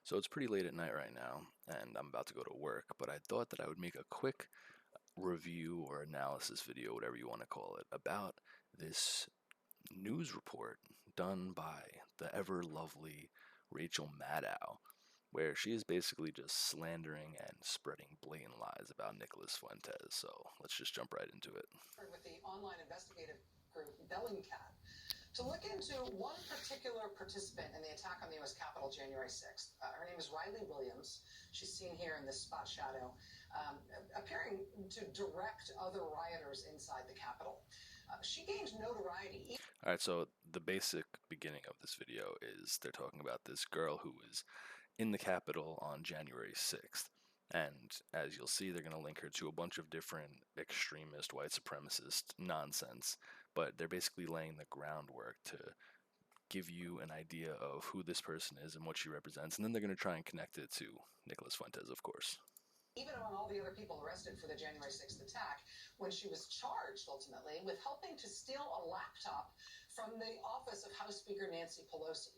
So it's pretty late at night right now, and I'm about to go to work, but I thought that I would make a quick review or analysis video, whatever you want to call it, about this news report done by the ever lovely Rachel Maddow, where she is basically just slandering and spreading blatant lies about Nicholas Fuentes. So let's just jump right into it. With the online investigative group Bellingcat to look into one particular participant in the attack on the U.S. Capitol January 6th. Her name is Riley Williams. She's seen here in this spot shadow, appearing to direct other rioters inside the Capitol. She gained notoriety. All right, so the basic beginning of this video is they're talking about this girl who was in the Capitol on January 6th. And as you'll see, they're going to link her to a bunch of different extremist, white supremacist nonsense. But they're basically laying the groundwork to give you an idea of who this person is and what she represents. And then they're going to try and connect it to Nicholas Fuentes, of course. Even among all the other people arrested for the January 6th attack, when she was charged ultimately with helping to steal a laptop from the office of House Speaker Nancy Pelosi.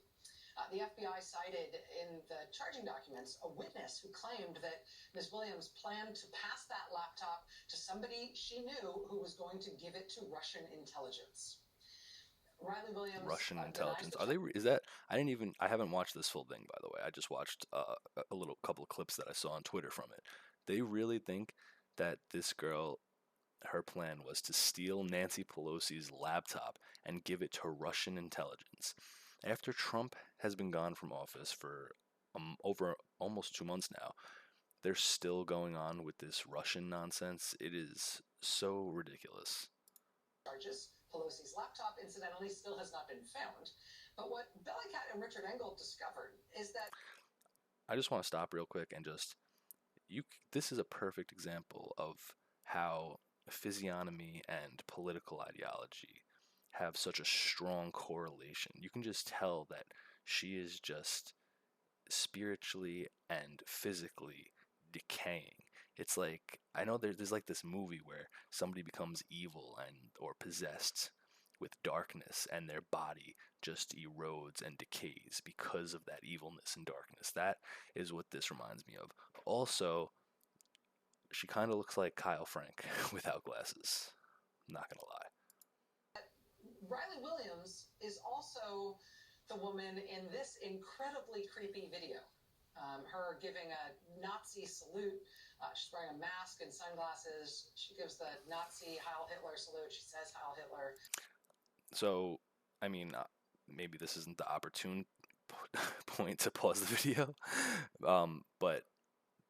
The FBI cited in the charging documents a witness who claimed that Ms. Williams planned to pass that laptop to somebody she knew who was going to give it to Russian intelligence. Riley Williams. Russian intelligence. Are they? Is that? I haven't watched this full thing, by the way. I just watched a little couple of clips that I saw on Twitter from it. They really think that this girl, her plan was to steal Nancy Pelosi's laptop and give it to Russian intelligence. After Trump has been gone from office for over almost 2 months now, they're still going on with this Russian nonsense. It is so ridiculous. Charges. Pelosi's laptop, incidentally, still has not been found. But what Bellingcat and Richard Engel discovered is that... I just want to stop real quick and this is a perfect example of how physiognomy and political ideology have such a strong correlation. You can just tell that she is just spiritually and physically decaying. It's like, I know there's like this movie where somebody becomes evil or possessed with darkness, and their body just erodes and decays because of that evilness and darkness. That is what this reminds me of. Also, she kind of looks like Kyle Frank without glasses. Not gonna lie. Riley Williams is also the woman in this incredibly creepy video. Her giving a Nazi salute. She's wearing a mask and sunglasses. She gives the Nazi Heil Hitler salute. She says Heil Hitler. So, I mean, maybe this isn't the opportune point to pause the video, but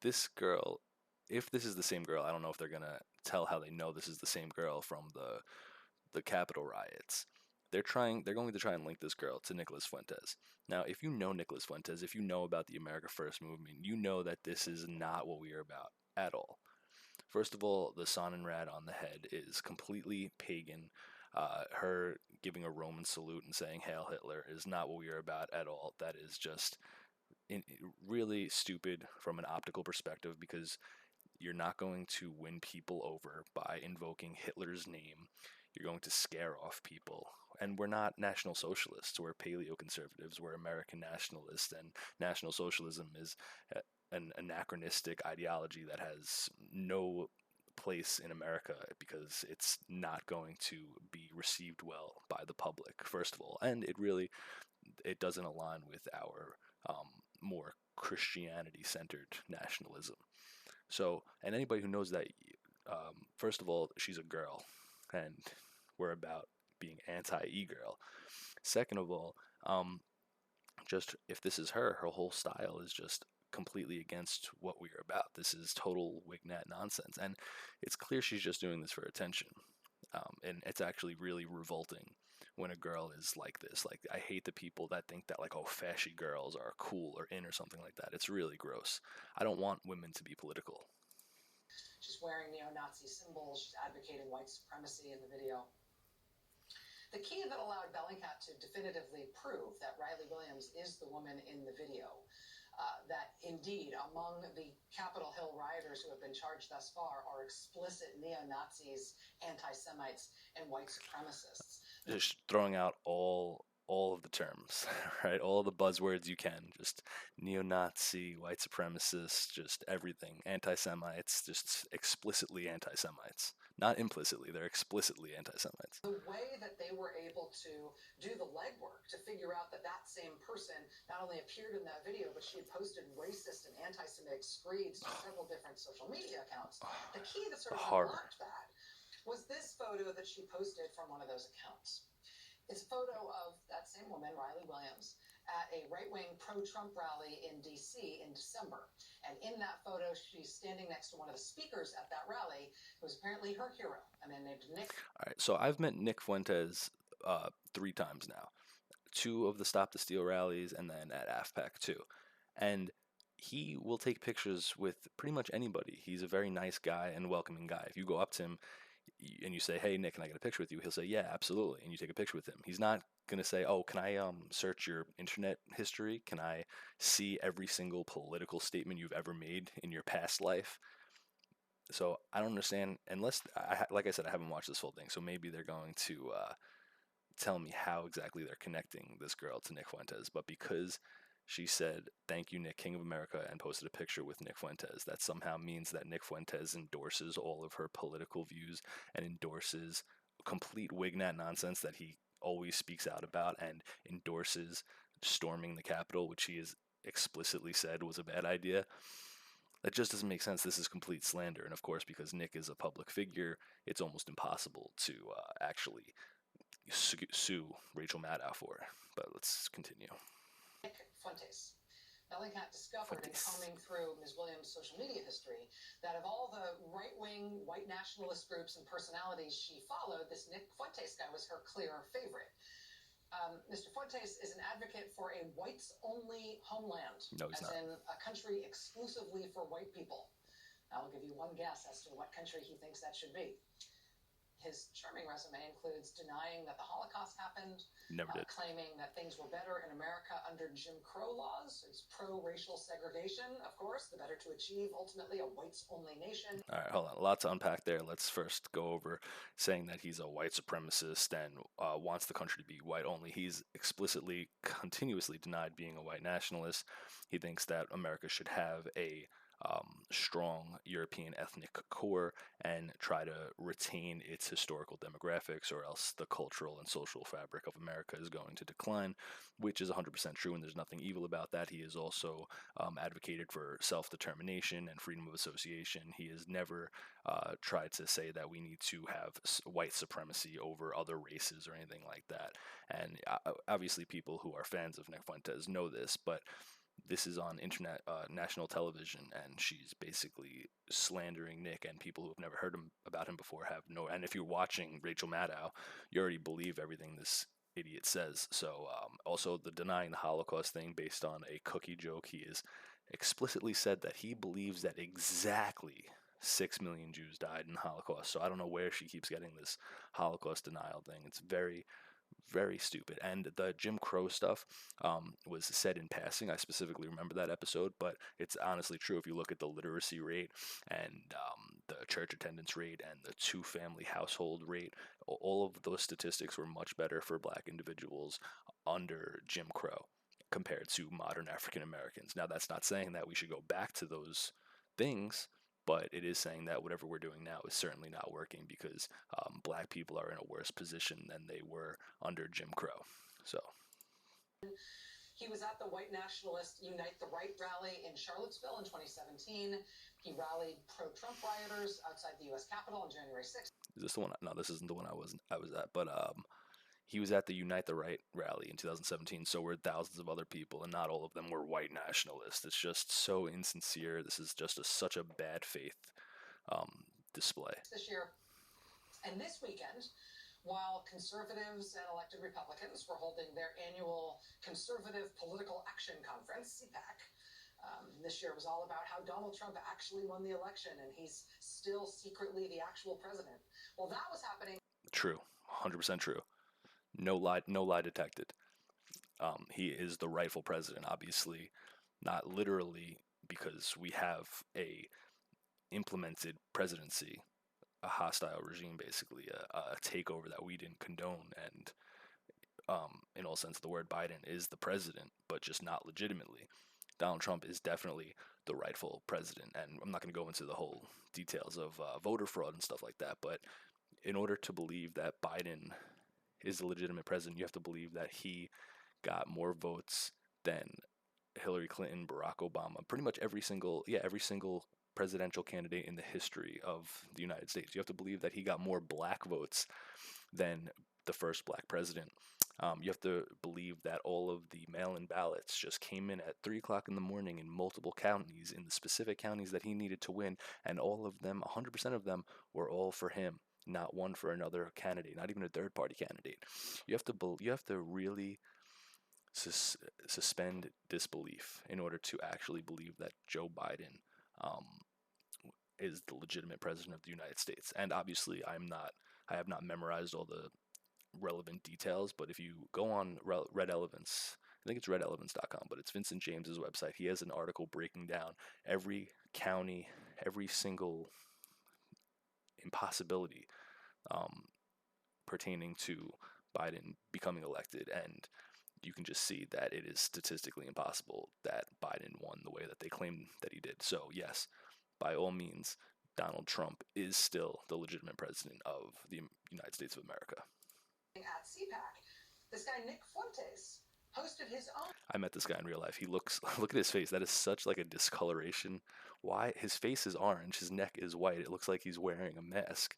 this girl, if this is the same girl, I don't know if they're gonna tell how they know this is the same girl from the Capitol riots. They're going to try and link this girl to Nicholas Fuentes. Now, if you know Nicholas Fuentes, if you know about the America First movement, you know that this is not what we are about at all. First of all, the Sonnenrad on the head is completely pagan. Her giving a Roman salute and saying Hail Hitler is not what we are about at all. That is just really stupid from an optical perspective, because you're not going to win people over by invoking Hitler's name. You're going to scare off people. And we're not National Socialists. We're paleoconservatives. We're American nationalists. And National Socialism is an anachronistic ideology that has no place in America, because it's not going to be received well by the public, first of all. And it doesn't align with our more Christianity-centered nationalism. So, and anybody who knows that, first of all, she's a girl, and we're about being anti-e-girl. Second of all, just if this is her whole style is just completely against what we are about. This is total wignat nonsense, and it's clear she's just doing this for attention. And it's actually really revolting when a girl is like this. Like, I hate the people that think that, like, oh, fashy girls are cool or in or something like that. It's really gross. I don't want women to be political. She's wearing neo-Nazi symbols. She's advocating white supremacy in the video. The key that allowed Bellingcat to definitively prove that Riley Williams is the woman in the video, that indeed among the Capitol Hill rioters who have been charged thus far are explicit neo-Nazis, anti-Semites, and white supremacists. Just throwing out all all of the terms, right? All of the buzzwords you can, just neo-Nazi, white supremacists, just everything, anti-Semites, just explicitly anti-Semites. Not implicitly, they're explicitly anti-Semites. The way that they were able to do the legwork to figure out that that same person not only appeared in that video, but she had posted racist and anti-Semitic screeds to several different social media accounts. The key that sort The of horror. unlocked that was this photo that she posted from one of those accounts. It's a photo of that same woman, Riley Williams, at a right-wing pro-Trump rally in D.C. in December. And in that photo, she's standing next to one of the speakers at that rally, who was apparently her hero, a man named Nick. All right, so I've met Nick Fuentes 3 times now. 2 of the Stop the Steal rallies, and then at AFPAC too. And he will take pictures with pretty much anybody. He's a very nice guy and welcoming guy. If you go up to him and you say, "Hey Nick, can I get a picture with you?" He'll say, "Yeah, absolutely," and you take a picture with him. He's not gonna say, "Oh, can I search your internet history? Can I see every single political statement you've ever made in your past life?" So I don't understand, unless like I said, I haven't watched this whole thing, so maybe they're going to tell me how exactly they're connecting this girl to Nick Fuentes. But because she said, "Thank you, Nick, King of America," and posted a picture with Nick Fuentes, that somehow means that Nick Fuentes endorses all of her political views and endorses complete Wignat nonsense that he always speaks out about, and endorses storming the Capitol, which he has explicitly said was a bad idea. That just doesn't make sense. This is complete slander. And of course, because Nick is a public figure, it's almost impossible to actually sue Rachel Maddow for. But let's continue. Nick Fuentes. Bellingcat discovered in Fuentes. combing through Ms. Williams' social media history that of all the right-wing white nationalist groups and personalities she followed, this Nick Fuentes guy was her clear favorite. Mr. Fuentes is an advocate for a whites-only homeland, No, he's as not. in a country exclusively for white people. I will give you one guess as to what country he thinks that should be. His charming resume includes denying that the Holocaust happened, Never did. claiming that things were better in America under Jim Crow laws. It's pro-racial segregation, of course, the better to achieve ultimately a whites-only nation. All right, hold on. A lot to unpack there. Let's first go over saying that he's a white supremacist and wants the country to be white only. He's explicitly, continuously denied being a white nationalist. He thinks that America should have a strong European ethnic core and try to retain its historical demographics, or else the cultural and social fabric of America is going to decline, which is 100% true, and there's nothing evil about that. He has also advocated for self-determination and freedom of association. He has never tried to say that we need to have white supremacy over other races or anything like that. And obviously people who are fans of Nick Fuentes know this, but this is on internet, national television, and she's basically slandering Nick, and people who have never heard about him before have no. And if you're watching Rachel Maddow, you already believe everything this idiot says. So also the denying the Holocaust thing based on a cookie joke. He has explicitly said that he believes that exactly 6 million Jews died in the Holocaust. So I don't know where she keeps getting this Holocaust denial thing. It's very, very stupid. And the Jim Crow stuff was said in passing. I specifically remember that episode, but it's honestly true if you look at the literacy rate and the church attendance rate and the 2-family household rate. All of those statistics were much better for black individuals under Jim Crow compared to modern African Americans. Now, that's not saying that we should go back to those things, but it is saying that whatever we're doing now is certainly not working, because black people are in a worse position than they were under Jim Crow. So He was at the White Nationalist Unite the Right rally in Charlottesville in 2017. He rallied pro-Trump rioters outside the U.S. Capitol on January 6th. is this the one? No, this isn't the one I was at. But he was at the Unite the Right rally in 2017. So were thousands of other people, and not all of them were white nationalists. It's just so insincere. This is just such a bad faith display. This year and this weekend, while conservatives and elected Republicans were holding their annual Conservative Political Action Conference, CPAC. This year was all about how Donald Trump actually won the election, and he's still secretly the actual president. Well, that was happening. True, 100% true. No lie detected. He is the rightful president, obviously, not literally, because we have a implemented presidency, a hostile regime, basically a takeover that we didn't condone, and in all sense of the word, Biden is the president, but just not legitimately. Donald Trump is definitely the rightful president, and I'm not going to go into the whole details of voter fraud and stuff like that. But in order to believe that Biden is the legitimate president, you have to believe that he got more votes than Hillary Clinton, Barack Obama, pretty much every single presidential candidate in the history of the United States. You have to believe that he got more black votes than the first black president. You have to believe that all of the mail-in ballots just came in at 3 o'clock in the morning in multiple counties, in the specific counties that he needed to win, and all of them, 100% of them, were all for him, not one for another candidate, not even a third-party candidate. You have to really suspend disbelief in order to actually believe that Joe Biden um, is the legitimate president of the United States. And obviously, I have not memorized all the relevant details, but if you go on Red Elevance, I think it's redelevance.com, but it's Vincent James's website. He has an article breaking down every county, every single impossibility um, pertaining to Biden becoming elected, and you can just see that it is statistically impossible that Biden won the way that they claim that he did. So yes, by all means, Donald Trump is still the legitimate president of the United States of America. At CPAC, this guy Nick Fuentes hosted his own. I met this guy in real life. He looks, look at his face. That is such like a discoloration. Why? His face is orange. His neck is white. It looks like he's wearing a mask.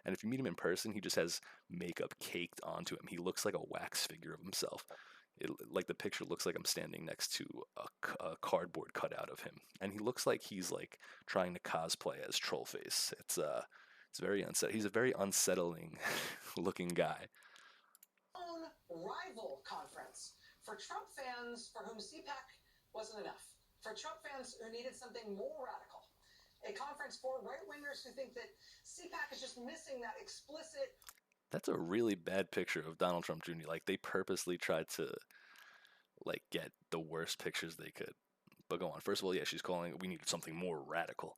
And if you meet him in person, he just has makeup caked onto him. He looks like a wax figure of himself. Like the picture looks like I'm standing next to a cardboard cutout of him, and he looks like he's like trying to cosplay as Trollface. It's very unsettling. He's a very unsettling looking guy. Own rival conference for Trump fans for whom CPAC wasn't enough. For Trump fans who needed something more radical. A conference for right-wingers who think that CPAC is just missing that explicit. That's a really bad picture of Donald Trump Jr. Like they purposely tried to like get the worst pictures they could. But go on. First of all, yeah, she's calling. We needed something more radical.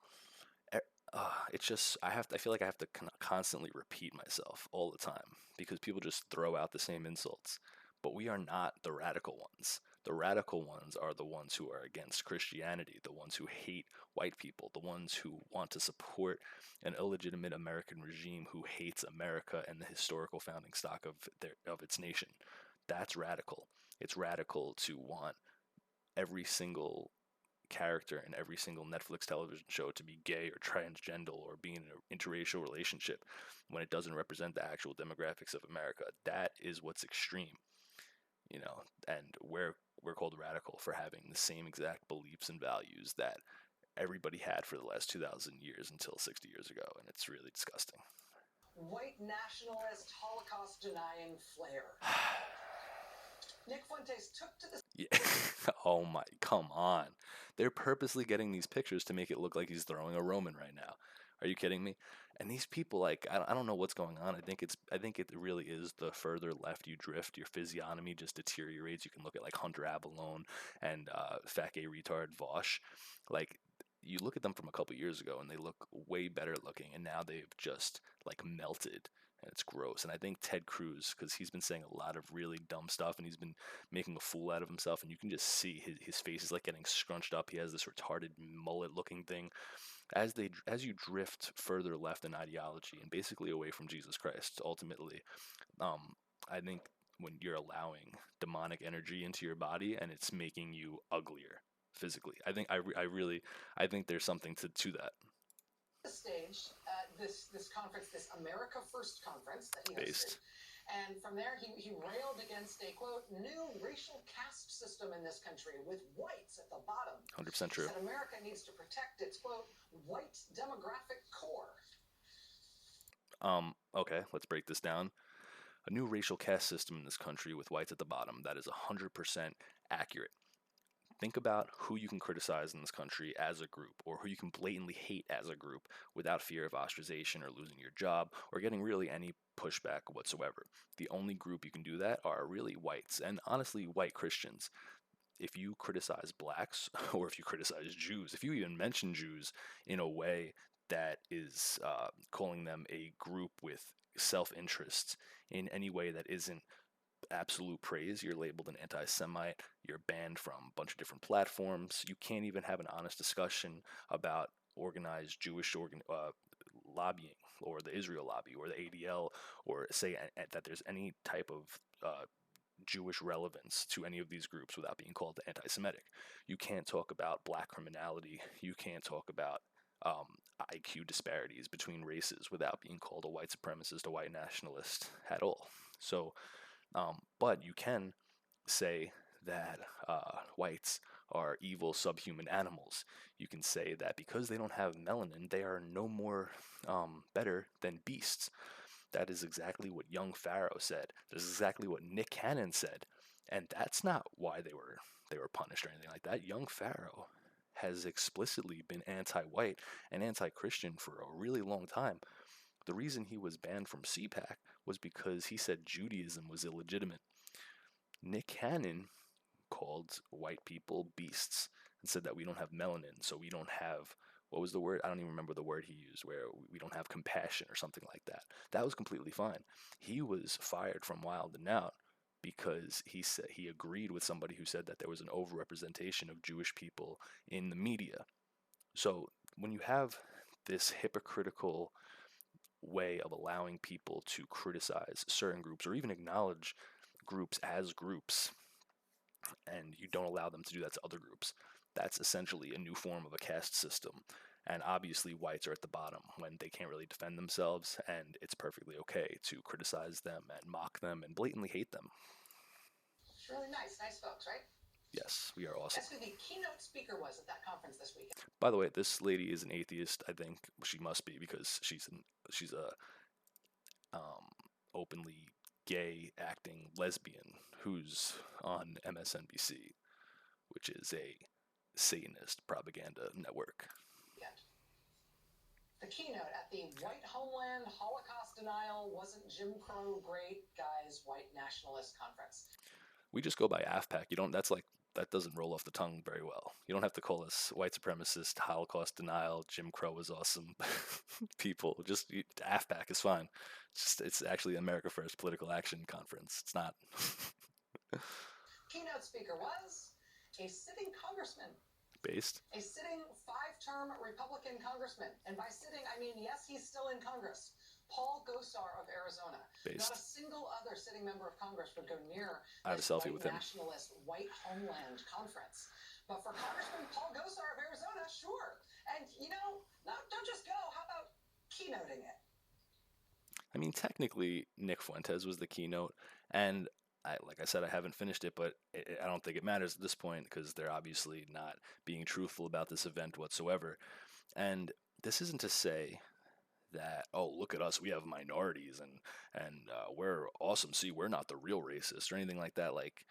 It's just I feel like I have to constantly repeat myself all the time because people just throw out the same insults. But we are not the radical ones. The radical ones are the ones who are against Christianity, the ones who hate white people, the ones who want to support an illegitimate American regime who hates America and the historical founding stock of its nation. That's radical. It's radical to want every single character in every single Netflix television show to be gay or transgender or be in an interracial relationship when it doesn't represent the actual demographics of America. That is what's extreme, and we're called radical for having the same exact beliefs and values that everybody had for the last 2,000 years until 60 years ago, and it's really disgusting. White nationalist, Holocaust denying flair. Nick Fuentes took to the. Yeah. Oh my, come on. They're purposely getting these pictures to make it look like he's throwing a Roman right now. Are you kidding me? And these people, like, I don't know what's going on. I think it really is the further left you drift, your physiognomy just deteriorates. You can look at like Hunter Avalone and fat gay retard Vosh. Like, you look at them from a couple years ago and they look way better looking, and now they've just like melted and it's gross. And I think Ted Cruz, because he's been saying a lot of really dumb stuff and he's been making a fool out of himself, and you can just see his face is like getting scrunched up. He has this retarded mullet looking thing. As you drift further left in ideology and basically away from Jesus Christ, ultimately, I think when you're allowing demonic energy into your body and it's making you uglier physically, I think there's something to that. The stage at this conference, this America First conference that he hosted. Based. And from there, he railed against a, quote, new racial caste system in this country with whites at the bottom. 100% true. He said America needs to protect its, quote, white demographic core. Okay, let's break this down. A new racial caste system in this country with whites at the bottom. That is 100% accurate. Think about who you can criticize in this country as a group, or who you can blatantly hate as a group without fear of ostracization or losing your job or getting really any pushback whatsoever. The only group you can do that are really whites, and honestly, white Christians. If you criticize blacks or if you criticize Jews, if you even mention Jews in a way that is calling them a group with self-interest in any way that isn't absolute praise, you're labeled an anti-Semite. You're banned from a bunch of different platforms. You can't even have an honest discussion about organized Jewish lobbying, or the Israel lobby, or the ADL, or say that there's any type of Jewish relevance to any of these groups without being called anti-Semitic. You can't talk about black criminality. You can't talk about IQ disparities between races without being called a white supremacist, a white nationalist at all. So, but you can say that whites are evil subhuman animals. You can say that because they don't have melanin, they are no more better than beasts. That is exactly what young Pharaoh said. That is exactly what Nick Cannon said. And that's not why they were punished or anything like that. Young Pharaoh has explicitly been anti-white and anti-Christian for a really long time. The reason he was banned from CPAC was because he said Judaism was illegitimate. Nick Cannon called white people beasts and said that we don't have melanin, so we don't have, what was the word? I don't even remember the word he used, where we don't have compassion or something like that. That was completely fine. He was fired from Wild and Out because he said he agreed with somebody who said that there was an overrepresentation of Jewish people in the media. So when you have this hypocritical way of allowing people to criticize certain groups or even acknowledge groups as groups, and you don't allow them to do that to other groups, that's essentially a new form of a caste system. And obviously, whites are at the bottom when they can't really defend themselves, and it's perfectly okay to criticize them and mock them and blatantly hate them. It's really nice. Nice folks, right? Yes, we are awesome. Guess who the keynote speaker was at that conference this weekend? By the way, this lady is an atheist. I think she must be because she's a openly gay acting lesbian who's on MSNBC, which is a Satanist propaganda network. The keynote at the White Homeland Holocaust Denial Wasn't Jim Crow Great Guys White Nationalist Conference. We just go by AFPAC. You don't. That's like that doesn't roll off the tongue very well. You don't have to call us white supremacist, Holocaust denial, Jim Crow is awesome people. Just AFPAC is fine. It's actually America First Political Action Conference. It's not. Keynote speaker was a sitting congressman. Based. A sitting 5-term Republican congressman. And by sitting, I mean, yes, he's still in Congress. Paul Gosar of Arizona. Based. Not a single other sitting member of Congress would go near I have a selfie with him. nationalist White Homeland Conference. But for Congressman Paul Gosar of Arizona, sure. And, don't just go. How about keynoting it? I mean, technically, Nick Fuentes was the keynote. And like I said, I haven't finished it, but I don't think it matters at this point because they're obviously not being truthful about this event whatsoever. And this isn't to say that, oh, look at us, we have minorities and we're awesome. See, we're not the real racists or anything like that, like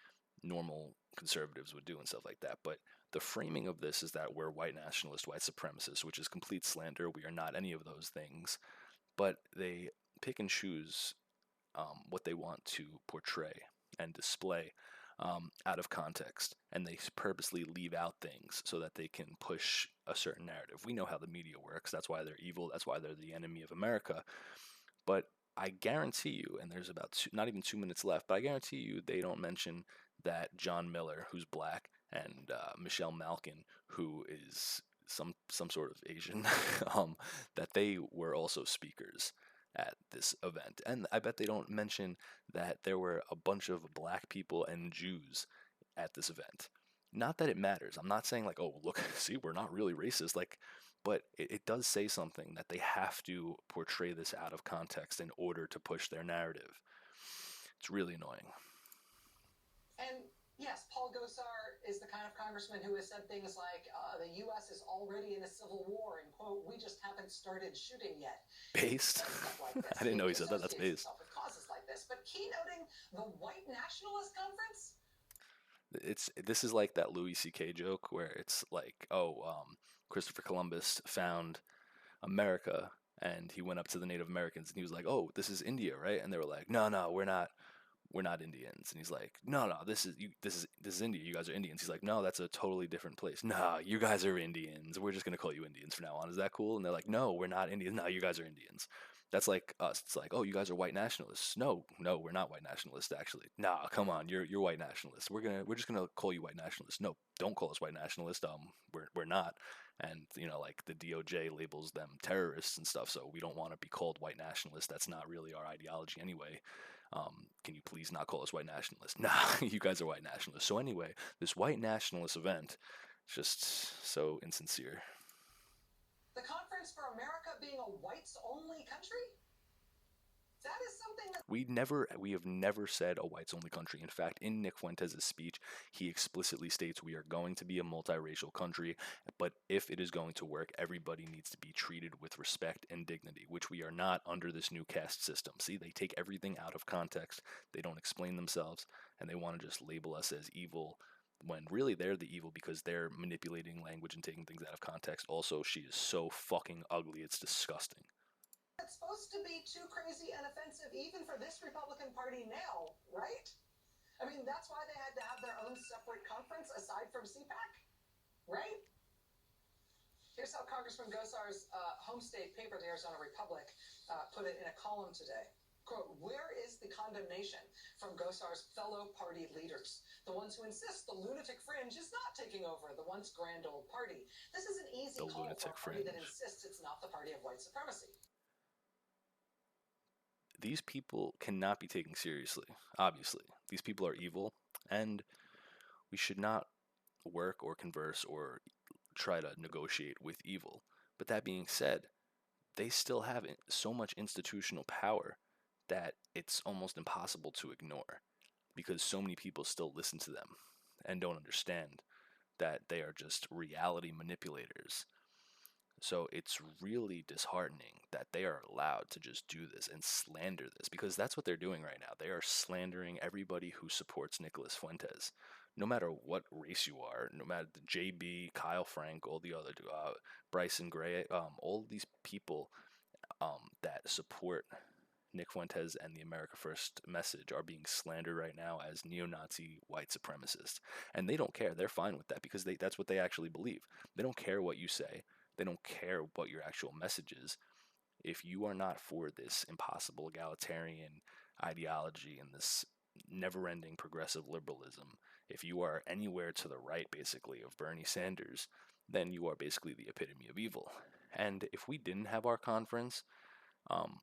normal conservatives would do and stuff like that. But the framing of this is that we're white nationalists, white supremacists, which is complete slander. We are not any of those things. But they pick and choose what they want to portray and display out of context, and they purposely leave out things so that they can push a certain narrative. We know how the media works. That's why they're evil. That's why they're the enemy of America. But I guarantee you, and there's about not even 2 minutes left, but I guarantee you they don't mention that John Miller, who's black, and Michelle Malkin, who is some sort of Asian, that they were also speakers at this event. And I bet they don't mention that there were a bunch of black people and Jews at this event. Not that it matters. I'm not saying like, oh, look, see, we're not really racist. Like, but it does say something that they have to portray this out of context in order to push their narrative. It's really annoying. And yes, Paul Gosar is the kind of congressman who has said things like, the U.S. is already in a civil war, and, quote, we just haven't started shooting yet. Based? Like I didn't know he said that. That's based. With causes like this. But keynoting the White Nationalist Conference? This is like that Louis C.K. joke where it's like, Christopher Columbus found America, and he went up to the Native Americans, and he was like, oh, this is India, right? And they were like, no, we're not Indians. And he's like, no, this is India. You guys are Indians. He's like, no, that's a totally different place. No, you guys are Indians. We're just gonna call you Indians from now on. Is that cool? And they're like, no, we're not Indians. No, you guys are Indians. That's like us. It's like, oh, you guys are white nationalists. No, no, we're not white nationalists. Actually, nah, come on, you're white nationalists. We're just gonna call you white nationalists. No, don't call us white nationalists. We're not. And like the DOJ labels them terrorists and stuff. So we don't want to be called white nationalists. That's not really our ideology anyway. Can you please not call us white nationalists? Nah, you guys are white nationalists. So anyway, this white nationalist event is just so insincere. The Conference for America being a whites only country? That is something that We have never said a whites only country. In fact, in Nick Fuentes' speech, he explicitly states we are going to be a multiracial country, but if it is going to work, everybody needs to be treated with respect and dignity, which we are not under this new caste system. See, they take everything out of context, they don't explain themselves, and they want to just label us as evil when really they're the evil because they're manipulating language and taking things out of context. Also, she is so fucking ugly, it's disgusting. it's supposed to be too crazy and offensive even for this Republican Party now, right? I mean, that's why they had to have their own separate conference aside from CPAC, right? Here's how Congressman Gosar's home state paper, the Arizona Republic, put it in a column today. Quote, where is the condemnation from Gosar's fellow party leaders? The ones who insist the lunatic fringe is not taking over the once grand old party. This is an easy call for a party that insists it's not the party of white supremacy. These people cannot be taken seriously, obviously. These people are evil, and we should not work or converse or try to negotiate with evil. But that being said, they still have so much institutional power that it's almost impossible to ignore because so many people still listen to them and don't understand that they are just reality manipulators. So it's really disheartening that they are allowed to just do this and slander this because that's what they're doing right now. They are slandering everybody who supports Nicholas Fuentes, no matter what race you are, no matter the JB, Kyle Frank, all the other, Bryson Gray, all these people that support Nick Fuentes and the America First message are being slandered right now as neo-Nazi white supremacists. And they don't care. They're fine with that because that's what they actually believe. They don't care what you say. They don't care what your actual message is. If you are not for this impossible egalitarian ideology and this never-ending progressive liberalism, if you are anywhere to the right, basically, of Bernie Sanders, then you are basically the epitome of evil. And if we didn't have our conference, um,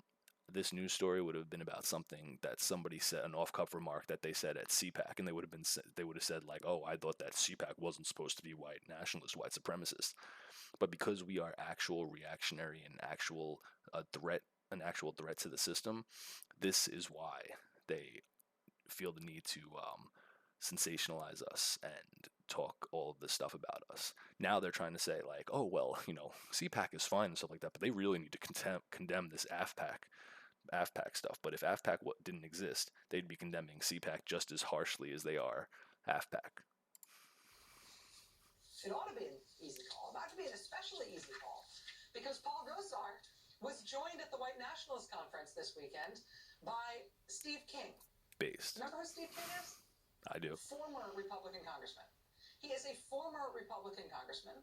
this news story would have been about something that somebody said, an off-cuff remark that they said at CPAC, and they would have said like, "Oh, I thought that CPAC wasn't supposed to be white nationalist, white supremacist." But because we are actual reactionary and actual an actual threat to the system, this is why they feel the need to sensationalize us and talk all of this stuff about us. Now they're trying to say like, oh well, CPAC is fine and stuff like that, but they really need to condemn this AFPAC stuff. But if AFPAC didn't exist, they'd be condemning CPAC just as harshly as they are AFPAC. It ought to be an easy call. It ought to be an especially easy call because Paul Gosar was joined at the White Nationalist Conference this weekend by Steve King. Based. Remember who Steve King is? I do. Former Republican congressman. He is a former Republican congressman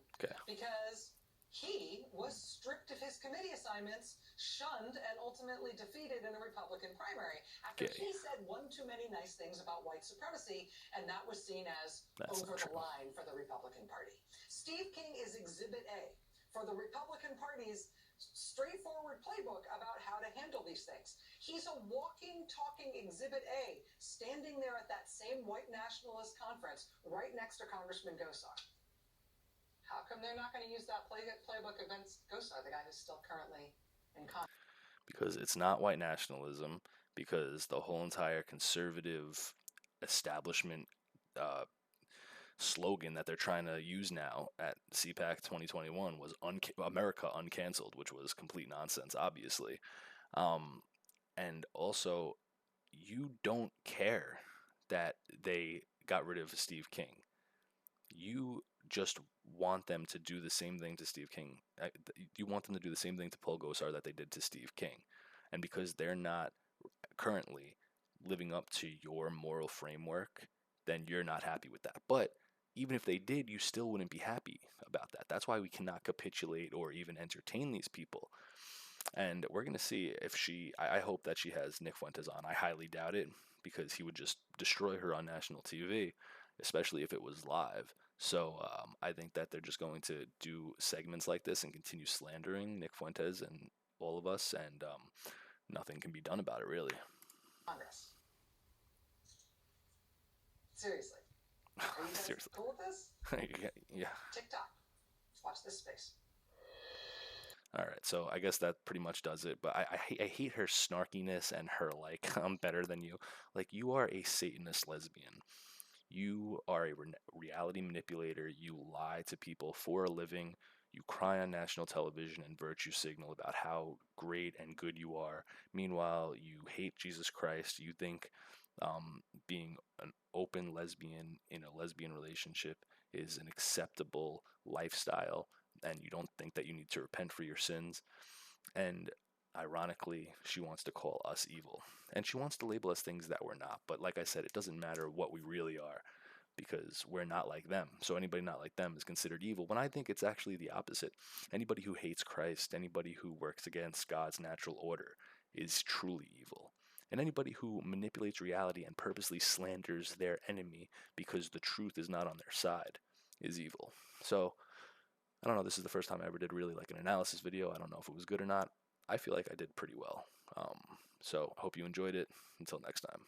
because he was stripped of his committee assignments, shunned, and ultimately defeated in the Republican primary after he said one too many nice things about white supremacy, and that was seen as over the line for the Republican Party. Steve King is Exhibit A for the Republican Party's straightforward playbook about how to handle these things. He's a walking, talking Exhibit A, standing there at that same white nationalist conference right next to Congressman Gosar. How come they're not going to use that playbook against Gosar, the guy who's still currently in Congress? Because it's not white nationalism, because the whole entire conservative establishment slogan that they're trying to use now at CPAC 2021 was America Uncanceled, which was complete nonsense, obviously. And also, you don't care that they got rid of Steve King. You just want them to do the same thing to Steve King. You want them to do the same thing to Paul Gosar that they did to Steve King. And because they're not currently living up to your moral framework, then you're not happy with that. But even if they did, you still wouldn't be happy about that. That's why we cannot capitulate or even entertain these people. And we're going to see if I hope that she has Nick Fuentes on. I highly doubt it because he would just destroy her on national TV, especially if it was live. So I think that they're just going to do segments like this and continue slandering Nick Fuentes and all of us, and nothing can be done about it, really. Congress. Seriously. Are you guys Seriously. cool with this? Yeah. TikTok. Watch this space. All right, so I guess that pretty much does it. But I hate her snarkiness and her like I'm better than you. Like you are a Satanist lesbian. You are a reality manipulator. You lie to people for a living. You cry on national television and virtue signal about how great and good you are. Meanwhile, you hate Jesus Christ. You think being an open lesbian in a lesbian relationship is an acceptable lifestyle, and you don't think that you need to repent for your sins. And ironically, she wants to call us evil. And she wants to label us things that we're not. But like I said, it doesn't matter what we really are because we're not like them. So anybody not like them is considered evil. When I think it's actually the opposite. Anybody who hates Christ, anybody who works against God's natural order is truly evil. And anybody who manipulates reality and purposely slanders their enemy because the truth is not on their side is evil. So I don't know. This is the first time I ever did really like an analysis video. I don't know if it was good or not. I feel like I did pretty well. So I hope you enjoyed it. Until next time.